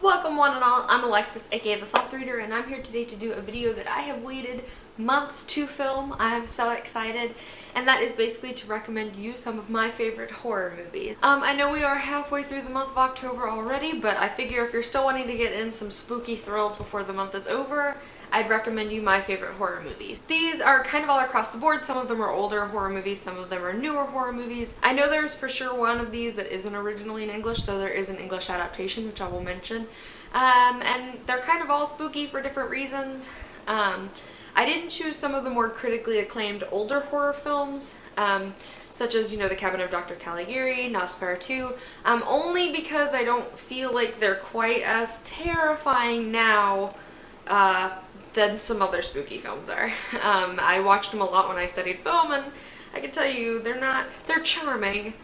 Welcome one and all, I'm Alexis, aka The Soft Reader, and I'm here today to do a video that I have waited months to film. I'm so excited, and that is basically to recommend you some of my favorite horror movies. I know we are halfway through the month of October already, but I figure if you're still wanting to get in some spooky thrills before the month is over, I'd recommend you my favorite horror movies. These are kind of all across the board. Some of them are older horror movies, some of them are newer horror movies. I know there's for sure one of these that isn't originally in English, though there is an English adaptation, which I will mention. And they're kind of all spooky for different reasons. I didn't choose some of the more critically acclaimed older horror films, such as, The Cabinet of Dr. Caligari, Nosferatu, only because I don't feel like they're quite as terrifying now than some other spooky films are. I watched them a lot when I studied film, and I can tell you they're charming.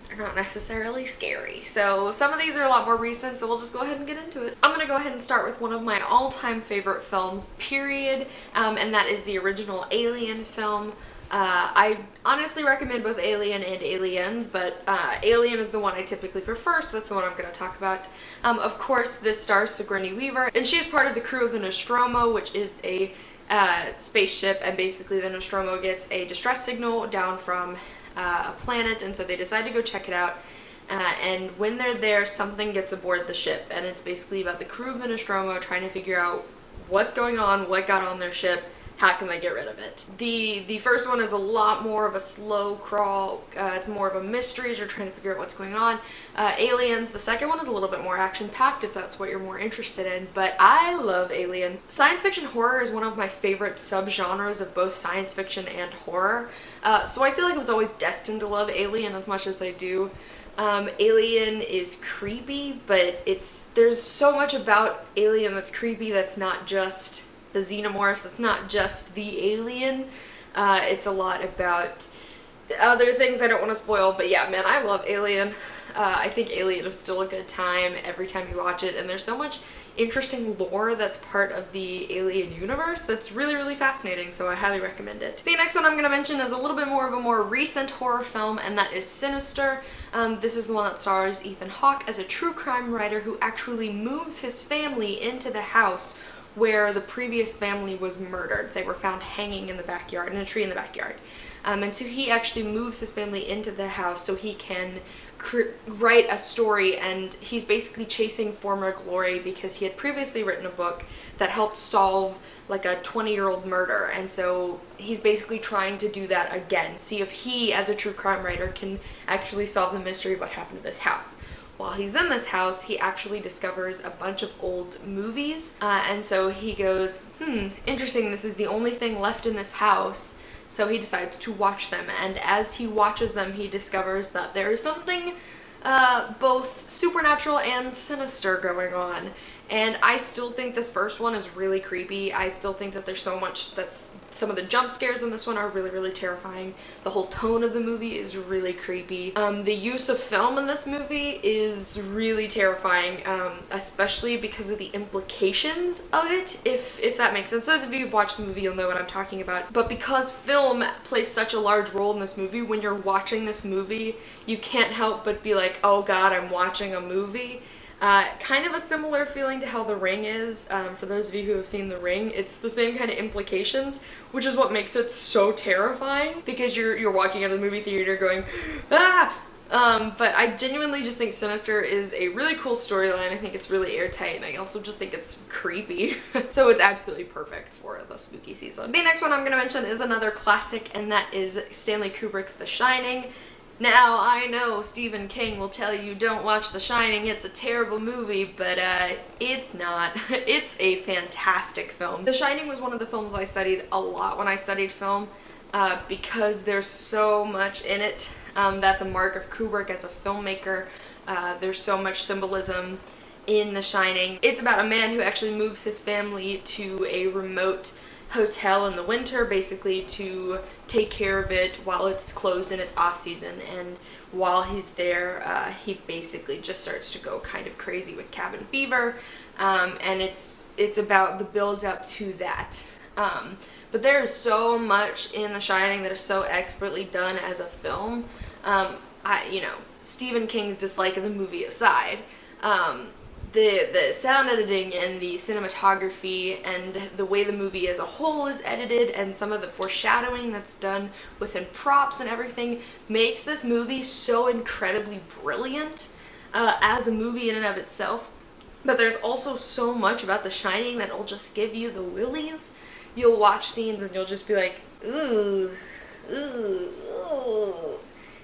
They're not necessarily scary. So some of these are a lot more recent, so we'll just go ahead and get into it. I'm gonna go ahead and start with one of my all-time favorite films, period, and that is the original Alien film. I honestly recommend both Alien and Aliens, but Alien is the one I typically prefer, so that's the one I'm going to talk about. Of course, this stars Sigourney Weaver, and she is part of the crew of the Nostromo, which is a spaceship, and basically the Nostromo gets a distress signal down from a planet, and so they decide to go check it out. And when they're there, something gets aboard the ship, and it's basically about the crew of the Nostromo trying to figure out what's going on, what got on their ship, how can they get rid of it. The first one is a lot more of a slow crawl. It's more of a mystery as you're trying to figure out what's going on. Aliens, the second one, is a little bit more action-packed if that's what you're more interested in, but I love Alien. Science fiction horror is one of my favorite subgenres of both science fiction and horror, so I feel like I was always destined to love Alien as much as I do. Alien is creepy, but there's so much about Alien that's creepy that's not just the xenomorphs, it's not just the alien, it's a lot about other things I don't want to spoil, but yeah, man, I love Alien. I think Alien is still a good time every time you watch it, and there's so much interesting lore that's part of the Alien universe that's really, really fascinating, so I highly recommend it. The next one I'm going to mention is a little bit more of a more recent horror film, and that is Sinister. This is the one that stars Ethan Hawke as a true crime writer who actually moves his family into the house where the previous family was murdered. They were found hanging in the backyard, in a tree in the backyard. And so he actually moves his family into the house so he can write a story, and he's basically chasing former glory because he had previously written a book that helped solve like a 20-year-old murder, and so he's basically trying to do that again, see if he, as a true crime writer, can actually solve the mystery of what happened to this house. While he's in this house, he actually discovers a bunch of old movies, and so he goes, interesting, this is the only thing left in this house, so he decides to watch them, and as he watches them, he discovers that there is something both supernatural and sinister going on. And I still think this first one is really creepy. I still think that there's so much some of the jump scares in this one are really, really terrifying. The whole tone of the movie is really creepy. The use of film in this movie is really terrifying, especially because of the implications of it, if that makes sense. Those of you who've watched the movie, you'll know what I'm talking about. But because film plays such a large role in this movie, when you're watching this movie, you can't help but be like, oh god, I'm watching a movie. Kind of a similar feeling to how The Ring is, for those of you who have seen The Ring. It's the same kind of implications, which is what makes it so terrifying, because you're walking out of the movie theater going, ah! But I genuinely just think Sinister is a really cool storyline. I think it's really airtight, and I also just think it's creepy. So it's absolutely perfect for the spooky season. The next one I'm going to mention is another classic, and that is Stanley Kubrick's The Shining. Now, I know Stephen King will tell you don't watch The Shining, it's a terrible movie, but it's not. It's a fantastic film. The Shining was one of the films I studied a lot when I studied film, because there's so much in it. That's a mark of Kubrick as a filmmaker. There's so much symbolism in The Shining. It's about a man who actually moves his family to a remote hotel in the winter, basically to take care of it while it's closed in its off season, and while he's there, he basically just starts to go kind of crazy with cabin fever, and it's about the build up to that. But there is so much in The Shining that is so expertly done as a film. Stephen King's dislike of the movie aside, the sound editing and the cinematography and the way the movie as a whole is edited and some of the foreshadowing that's done within props and everything makes this movie so incredibly brilliant as a movie in and of itself. But there's also so much about The Shining that will just give you the willies. You'll watch scenes and you'll just be like, ooh, ooh, ooh.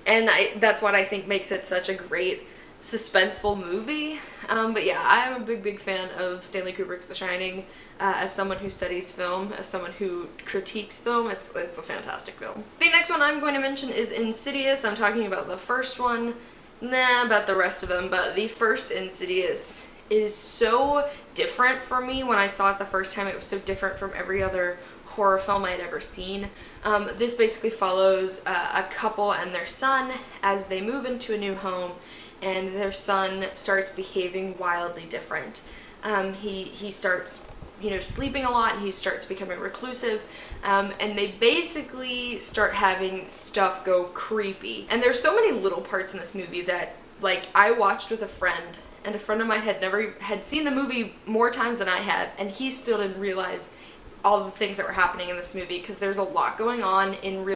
And that's what I think makes it such a great suspenseful movie. But yeah, I'm a big fan of Stanley Kubrick's The Shining. As someone who studies film, as someone who critiques film, it's a fantastic film. The next one I'm going to mention is Insidious. I'm talking about the first one, about the rest of them, but the first Insidious is so different for me. When I saw it the first time, it was so different from every other horror film I had ever seen. This basically follows a couple and their son as they move into a new home, and their son starts behaving wildly different. He starts, sleeping a lot, and he starts becoming reclusive, and they basically start having stuff go creepy. And there's so many little parts in this movie that, like, I watched with a friend, and a friend of mine had seen the movie more times than I had, and he still didn't realize all the things that were happening in this movie, because there's a lot going on in real